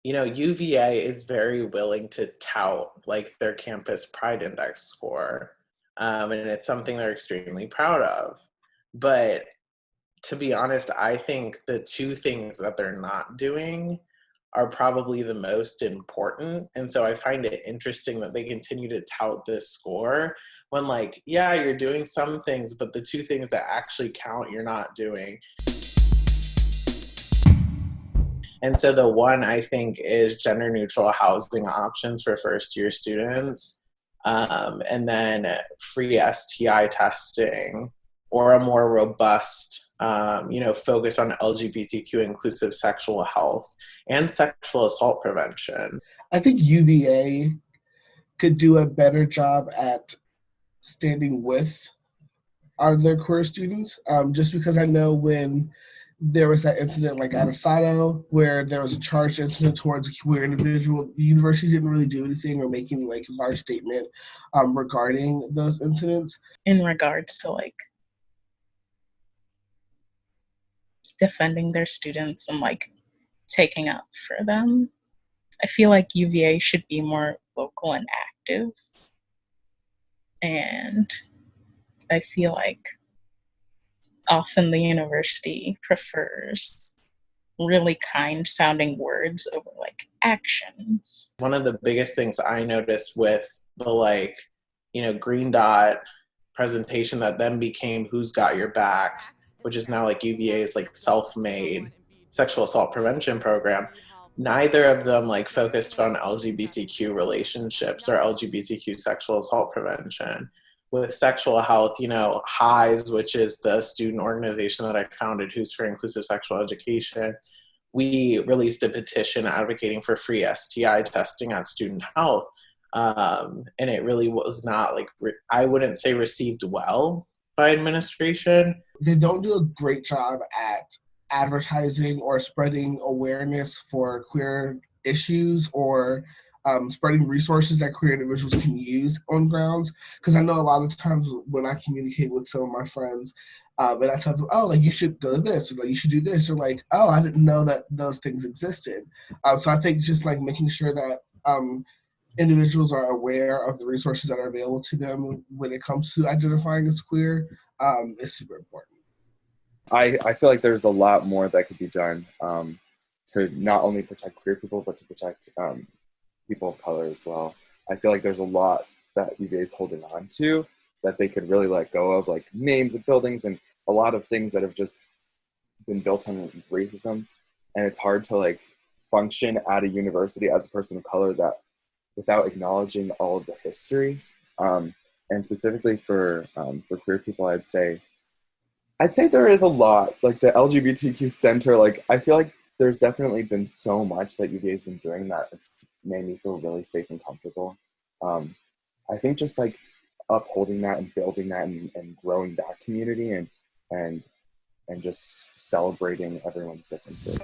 UVA is very willing to tout like their campus pride index score, and it's something they're extremely proud of. But to be honest, I think the two things that they're not doing are probably the most important. And so I find it interesting that they continue to tout this score when, like, yeah, you're doing some things, but the two things that actually count, you're not doing. And so the one I think is gender neutral housing options for first year students, and then free STI testing or a more robust, focus on LGBTQ inclusive sexual health and sexual assault prevention. I think UVA could do a better job at standing with their queer students, just because I know when there was that incident like at Asado where there was a charged incident towards a queer individual, the university didn't really do anything or making like a large statement regarding those incidents. In regards to like defending their students and like taking up for them, I feel like UVA should be more vocal and active. And I feel like often the university prefers really kind sounding words over like actions. One of the biggest things I noticed with the green dot presentation that then became Who's Got Your Back, which is now like UVA's like self-made sexual assault prevention program, neither of them like focused on LGBTQ relationships or LGBTQ sexual assault prevention. With sexual health, HIES, which is the student organization that I founded, Who's for Inclusive Sexual Education, we released a petition advocating for free STI testing at student health. And it really was not I wouldn't say received well by administration. They don't do a great job at advertising or spreading awareness for queer issues or spreading resources that queer individuals can use on grounds. Because I know a lot of times when I communicate with some of my friends, and I tell them, oh, like you should go to this, or like you should do this, or like, oh, I didn't know that those things existed. So I think just like making sure that individuals are aware of the resources that are available to them when it comes to identifying as queer is super important. I feel like there's a lot more that could be done to not only protect queer people, but to protect people of color as well. I feel like there's a lot that UVA is holding on to that they could really let go of, like names of buildings and a lot of things that have just been built on racism. And it's hard to like function at a university as a person of color that without acknowledging all of the history. And specifically for queer people, I'd say there is a lot. Like the LGBTQ center, like I feel like there's definitely been so much that UVA has been doing that it's made me feel really safe and comfortable. I think just like upholding that and building that and growing that community and just celebrating everyone's differences.